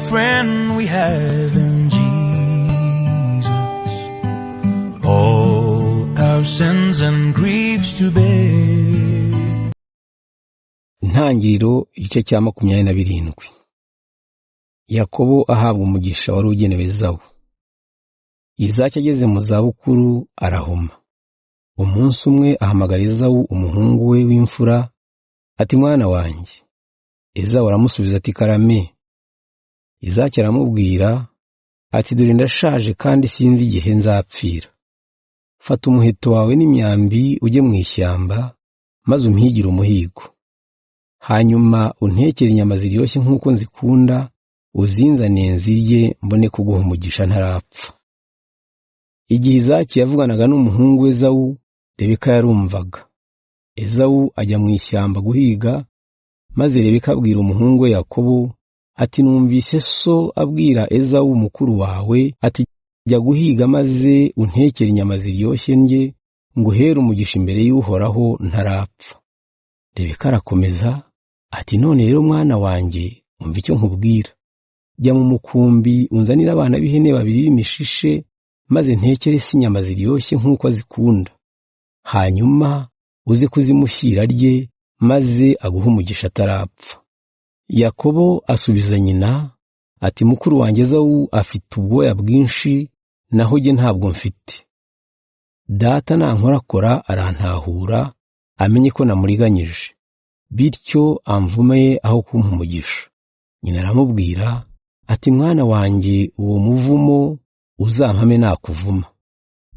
friend we have in Jesus, all our sins and griefs to bear. Intangiriro igice cya 27. Yakobo ahabwa umugisha wari ugenewe Esawu. Izaki ageze mu zabukuru arahuma. Umunsi umwe ahamagara Esawu umuhungu we w'imfura ati mwana wanjye. Esawu aramusubiza ati karame. Izaki aramubwira ati dore ndashaje kandi sinzi igihe nzapfira. Fata umuheto wawe n'imyambi ujye mu ishyamba maze umpigire umuhigo. Hanyuma untekere inyama ziryoshye nk'uko nzikunda, uzinzane nzirye mbone kuguha umugisha ntarapfa. Igihe Izaki yavuganaga n'umuhungu we Esawu, Rebeka yarumvaga. Esawu ajya mu ishyamba guhiga, maze Rebeka abwira umuhungu we Yakobo ati numvise so abwira Esawu mukuru wawe ati jya guhiga maze untekere inyama ziryoshye ndye nguhere umugisha imbere y'Uhoraho ntarapfa. Rebeka arakomeza ati none rero mwana wanjye umva icyo nkubwira. Jya mu mukumbi unzanira abana b'ihene 2 b'imishishe maze ntekere inyama ziryoshye nk'uko azikunda. Hanyuma uze kuzimushyira rye maze aguha umugisha atarapfa. Yakobo asubiza nyina ati mukuru wanjye Esawu afite ubwoya bwinshi naho jye ntabwo mfite. Data nankorakora arantahura amenye ko namuriganyije, bityo amvume aho kumpa umugisha. Nyina aramubwira ati mwana wanjye uwo muvumo uzampame nakuvuma.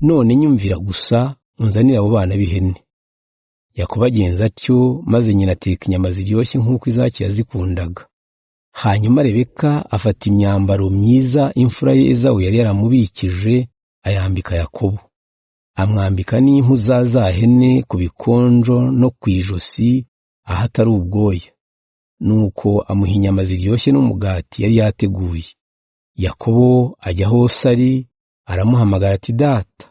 None nyumvira gusa unzanira abo bana b'ihene. Yakobo agenza atyo maze nyina ateka inyama ziryoshye nk'uko Izaki yazikundaga. Hanyuma Rebeka afata imyambaro myiza imfura ye Esawu yari yaramubikije ayambika Yakobo. Amwambika n'impu za hene ku bikonjo no ku ijosi ahatari ubwoya. Nuko amuha inyama ziryoshye n'umugati yari yateguye. Yakobo ajya hose ari aramuhamagara ati data.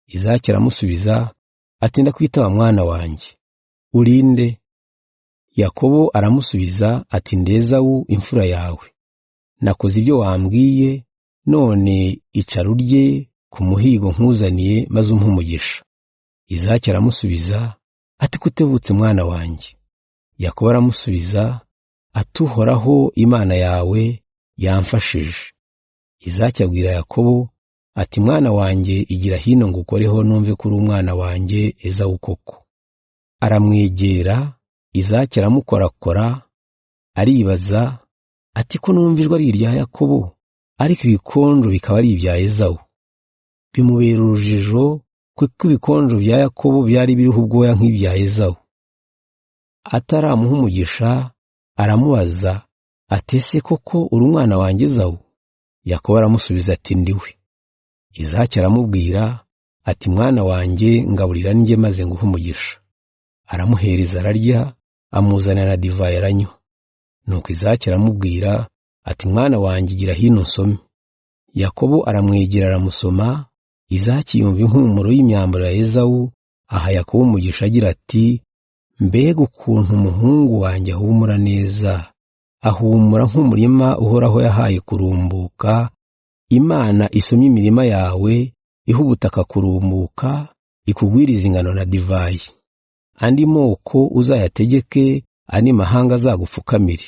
Izaki aramusubiza ati ndakwitaba mwana wanjye. Urinde? Yakobo aramusubiza ati ndi Esawu imfura yawe. Nakoze ibyo wambwiye, none icara urye ku muhigo nkuzaniye maze umpe umugisha. Izaki aramusubiza ati kutebutse mwana wanjye. Yakobo aramusubiza ati Uhoraho Imana yawe yamfashije. Izaki abwira Yakobo ati mwana wanjye igira hino ngukoreho numve kuri umwana wanjye Esawu koko. Aramwegera, Izaki aramukorakora, aribaza ati ko numvijwe ari irya Yakobo ariko ibikonjo bikaba ari ibya Esawu. Bimubera urujijo kuko ibikonjo bya Yakobo byari biriho ubwoya nk'ibya Esawu. Ataramuha umugisha aramubaza ati ese koko uri umwana wanjye Esawu? Yakobo aramusubiza ati ndiwe. Izaki aramubwira ati mwana wanjye ngaburira njye maze nguhe umugisha. Aramuhereza ararya, amuzanira na divayi aranywa. Nuko Izaki aramubwira ati mwana wanjye igira hino nsome. Yakobo aramwegera aramusoma. Izaki yumva impumuro y'imyambaro ya Esawu, aha Yakobo umugisha agira ati mbega ukuntu umuhungu wanjye ahumura neza, ahumura nk'umurima Uhoraho yahaye kurumbuka. Imana isomye imirima yawe, iha ubutaka kurumbuka, ikugwiriza ingano na divayi. Andi moko uzayategeke, andi mahanga azagupfukamire.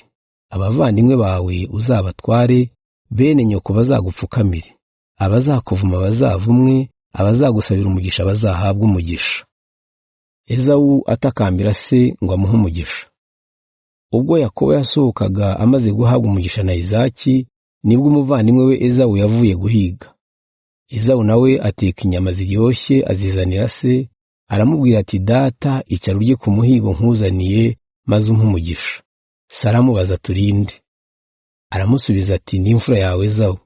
Abavandimwe bawe uzabatware, bene nyoko bazagupfukamire. Abazakuvuma bazavumwe, abazagusabira umugisha bazahabwa umugisha. Esawu atakambira se ngo amuhe umugisha. Ubwo Yakobo yasohokaga amaze guhabwa umugisha na Izaki, nibwo umuvandimwe we Esawu yavuye guhiga. Esawu nawe ateka inyama ziryoshye azizanira se, aramubwira ati data icara urye ku muhigo nkuzaniye maze umpe umugisha. Se aramubaza turinde. Aramusubiza ati ndi imfura yawe Esawu.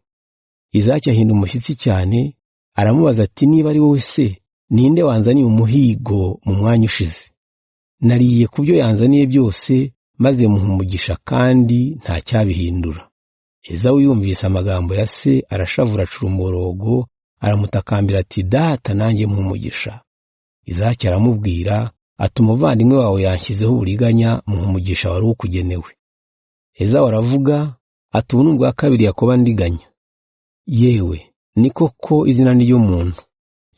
Izaki ahinda umushyitsi cyane, aramubaza ati niba ari wowe se, ninde wanzaniye umuhigo mu mwanya ushize? Nariye kubyo yanzaniye byose maze muha umugisha kandi nta cyabihindura. Esawu yumvise amagambo ya se arashavura acura umuborogo, aramutakambira ati data nanjye muha umugisha. Izaki aramubwira ati umuvandimwe wawe yanshyizeho uburiganya, muha umugisha wari ukugenewe. Esawu aravuga ati ubu ni ubwa kabiri Yakobo andiganya. Yewe, ni koko izina ni ry'umuntu.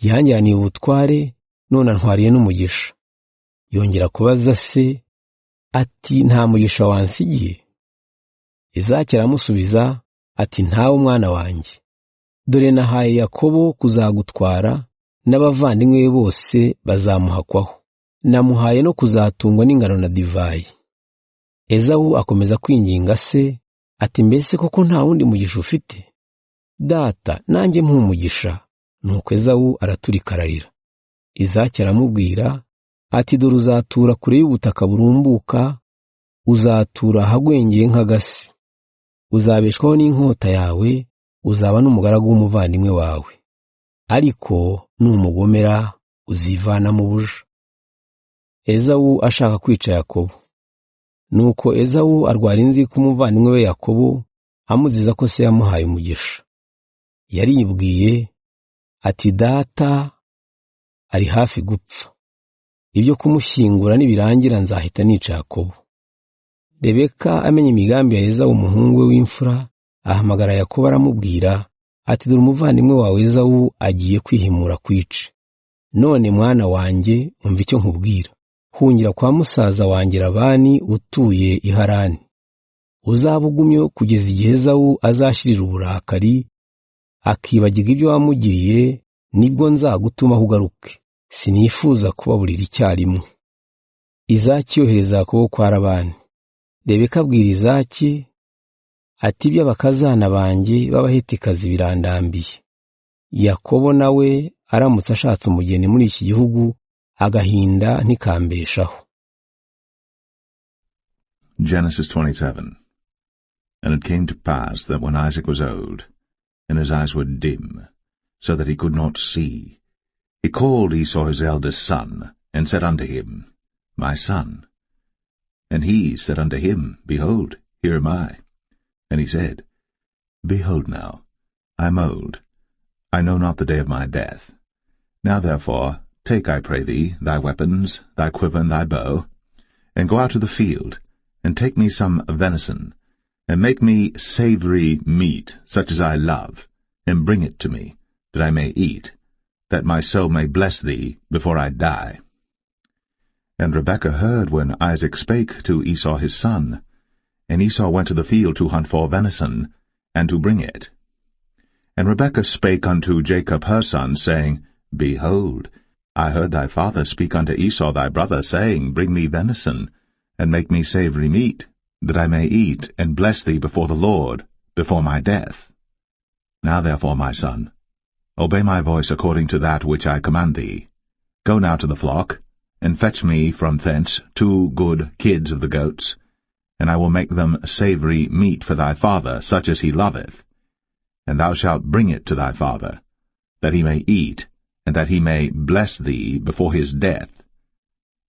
Yanjyaniye ubutware, none antwariye n'umugisha. Yongera kubaza se, ati nta mugisha wansigiye? Izaki aramusubiza, ati ntawe mwana wanjye. Dore nahaye Yakobo kuzagutwara, n'abavandimwe be bose bazamuhakwaho. Namuhaye no kuzatungwa n'ingano na divayi. Esawu akomeza kwinginga se, ati mbese koko nta wundi mugisha ufite? Data, nanjye mpa umugisha. Nuko Esawu araturika ararira. Izaki aramubwira, ati dore uzatura kure y'ubutaka burumbuka, uzatura ahagwengeye nk'agasi. Uzabeshwaho n'inkota yawe, uzaba n'umugaragu w'umuvandimwe wawe. Ariko numugomera uzivana mu buja. Esawu ashaka kwica Yakobo. Nuko Esawu arwara inzika umuvandimwe we Yakobo, amuziza ko se yamuhaye umugisha. Yaribwiye ati data ari hafi gupfa. Ibyo kumushyingura nibirangira nzahita nica Yakobo. Rebeka amenye imigambi ya Esawu umuhungu we w'imfura, ahamagara Yakobo aramubwira, ati dore umuvandimwe wawe Esawu agiye kwihimura kwica. None mwana wanjye, umva icyo nkubwira. Hungira kwa musaza wanjye Labani utuye i Harani. Uzabugumyo kugeza igihe Esawu azashirira uburakari, akibagirwa ibyo wamugiriye, nibwo nzagutuma ugaruke. Sinifuza kubaburira icyarimwe. Izaki yohereza Yakobo kwa Labani. Rebeka abwira Izaki, ati iby'abakazana banjye b'abahetikazi birandambiye. Yakobo nawe aramutse ashatse umugeni muri iki gihugu, agahinda ntikambeshaho. Genesis 27. And it came to pass that when Isaac was old, and his eyes were dim, so that he could not see, he called Esau his eldest son, and said unto him, My son. And he said unto him, Behold, here am I. And he said, Behold now, I am old, I know not the day of my death. Now therefore, take, I pray thee, thy weapons, thy quiver, and thy bow, and go out to the field, and take me some venison, and make me savory meat, such as I love, and bring it to me, that I may eat, that my soul may bless thee before I die. And Rebekah heard when Isaac spake to Esau his son, and Esau went to the field to hunt for venison, and to bring it. And Rebekah spake unto Jacob her son, saying, Behold, I heard thy father speak unto Esau thy brother, saying, Bring me venison, and make me savory meat, that I may eat, and bless thee before the Lord, before my death. Now therefore, my son, obey my voice according to that which I command thee. Go now to the flock, and fetch me from thence 2 good kids of the goats, and I will make them savory meat for thy father, such as he loveth. And thou shalt bring it to thy father, that he may eat, and that he may bless thee before his death.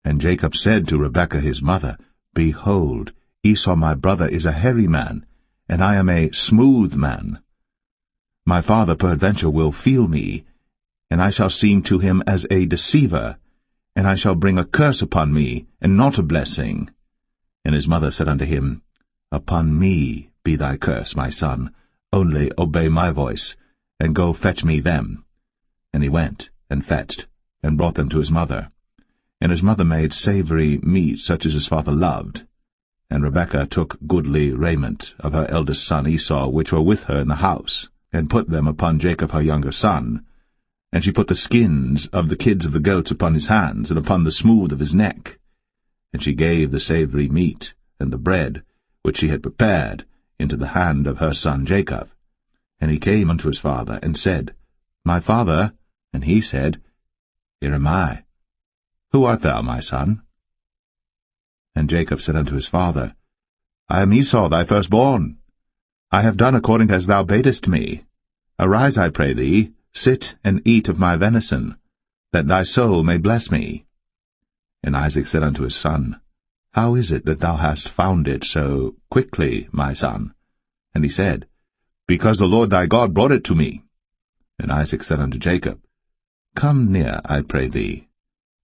And Jacob said to Rebekah his mother, Behold, Esau my brother is a hairy man, and I am a smooth man. My father peradventure will feel me, and I shall seem to him as a deceiver, and I shall bring a curse upon me, and not a blessing. And his mother said unto him, Upon me be thy curse, my son, only obey my voice, and go fetch me them. And he went, and fetched, and brought them to his mother. And his mother made savory meat such as his father loved. And Rebekah took goodly raiment of her eldest son Esau, which were with her in the house, and put them upon Jacob her younger son. And she put the skins of the kids of the goats upon his hands, and upon the smooth of his neck. And she gave the savory meat, and the bread, which she had prepared, into the hand of her son Jacob. And he came unto his father, and said, My father. And he said, Here am I. Who art thou, my son? And Jacob said unto his father, I am Esau thy firstborn. I have done according as thou badest me. Arise, I pray thee, sit and eat of my venison, that thy soul may bless me. And Isaac said unto his son, How is it that thou hast found it so quickly, my son? And he said, Because the Lord thy God brought it to me. And Isaac said unto Jacob, Come near, I pray thee,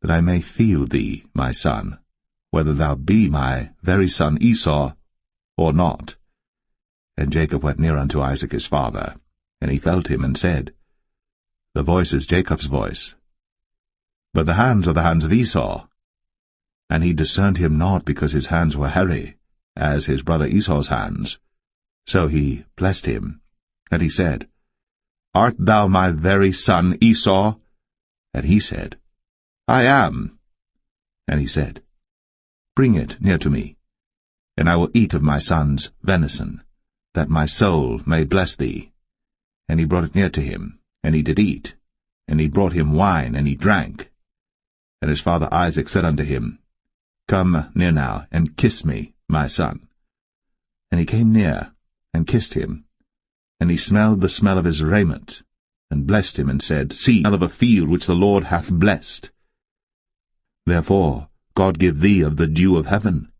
that I may feel thee, my son, whether thou be my very son Esau, or not. And Jacob went near unto Isaac his father, and he felt him, and said, The voice is Jacob's voice, but the hands are the hands of Esau. And he discerned him not, because his hands were hairy, as his brother Esau's hands. So he blessed him. And he said, Art thou my very son Esau? And he said, I am. And he said, Bring it near to me, and I will eat of my son's venison, that my soul may bless thee. And he brought it near to him, and he did eat. And he brought him wine, and he drank. And his father Isaac said unto him, Come near now, and kiss me, my son. And he came near, and kissed him. And he smelled the smell of his raiment, and blessed him, and said, See, smell of a field which the Lord hath blessed. Therefore God give thee of the dew of heaven,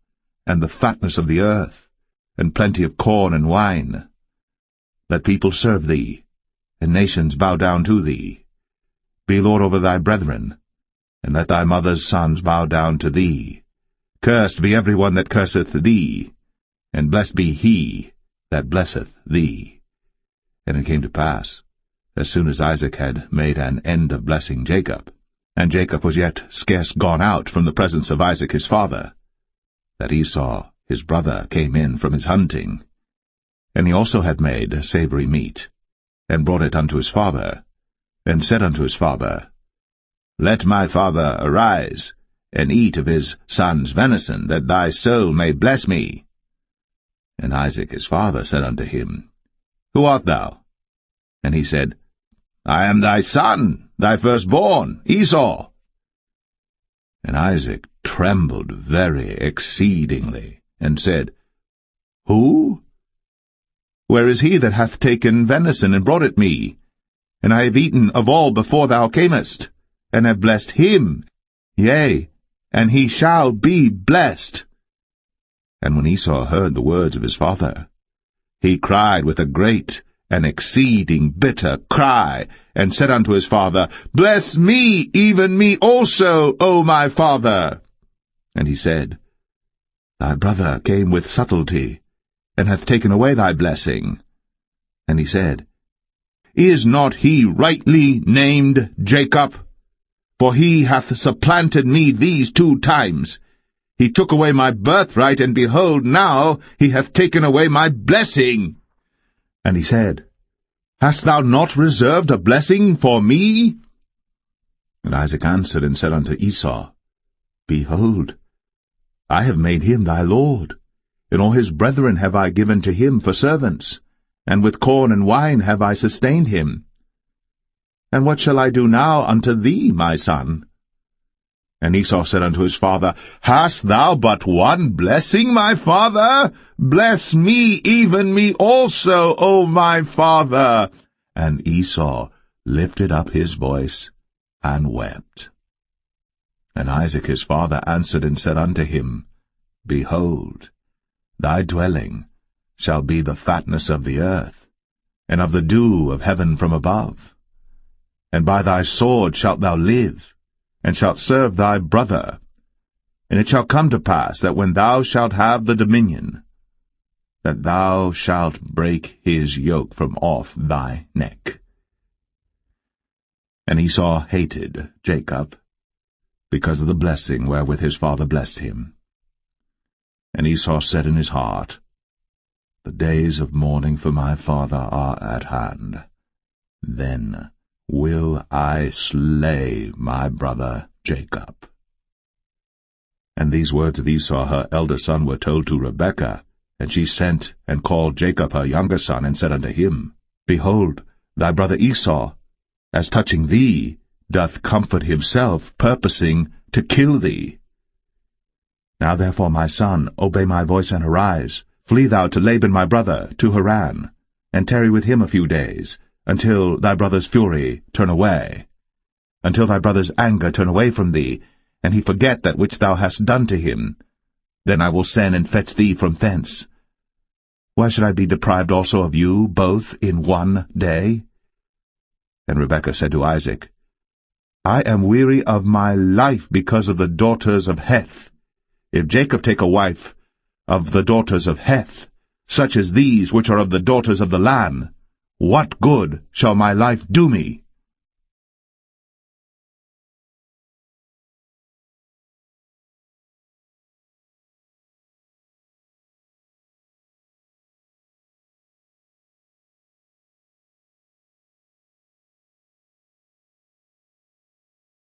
and the fatness of the earth, and plenty of corn and wine. Let people serve thee, and nations bow down to thee. Be Lord over thy brethren, and let thy mother's sons bow down to thee. Cursed be every one that curseth thee, and blessed be he that blesseth thee. And it came to pass, as soon as Isaac had made an end of blessing Jacob, and Jacob was yet scarce gone out from the presence of Isaac his father, that Esau his brother came in from his hunting. And he also had made savory meat, and brought it unto his father, and said unto his father, Let my father arise, and eat of his son's venison, that thy soul may bless me. And Isaac his father said unto him, Who art thou? And he said, I am thy son, thy firstborn, Esau. And Isaac trembled very exceedingly, and said, Who? Where is he that hath taken venison and brought it me? And I have eaten of all before thou camest, and have blessed him, yea, and he shall be blessed. And when Esau heard the words of his father, he cried with a great and exceeding bitter cry, and said unto his father, Bless me, even me also, O my father. And he said, Thy brother came with subtlety, and hath taken away thy blessing. And he said, Is not he rightly named Jacob? For he hath supplanted me these 2 times. He took away my birthright, and behold, now he hath taken away my blessing. And he said, Hast thou not reserved a blessing for me? And Isaac answered and said unto Esau, Behold, I have made him thy lord, and all his brethren have I given to him for servants, and with corn and wine have I sustained him. And what shall I do now unto thee, my son? And Esau said unto his father, Hast thou but one blessing, my father? Bless me, even me also, O my father. And Esau lifted up his voice and wept. And Isaac his father answered and said unto him, Behold, thy dwelling shall be the fatness of the earth, and of the dew of heaven from above. And by thy sword shalt thou live, and shalt serve thy brother. And it shall come to pass that when thou shalt have the dominion, that thou shalt break his yoke from off thy neck. And Esau hated Jacob, because of the blessing wherewith his father blessed him. And Esau said in his heart, The days of mourning for my father are at hand. Then will I slay my brother Jacob. And these words of Esau her elder son were told to Rebekah, and she sent and called Jacob her younger son, and said unto him, Behold, thy brother Esau, as touching thee, doth comfort himself, purposing to kill thee. Now therefore, my son, obey my voice, and arise. Flee thou to Laban my brother, to Haran, and tarry with him a few days, until thy brother's fury turn away, until thy brother's anger turn away from thee, and he forget that which thou hast done to him. Then I will send and fetch thee from thence. Why should I be deprived also of you both in one day? And Rebekah said to Isaac, I am weary of my life because of the daughters of Heth. If Jacob take a wife of the daughters of Heth, such as these which are of the daughters of the land, what good shall my life do me?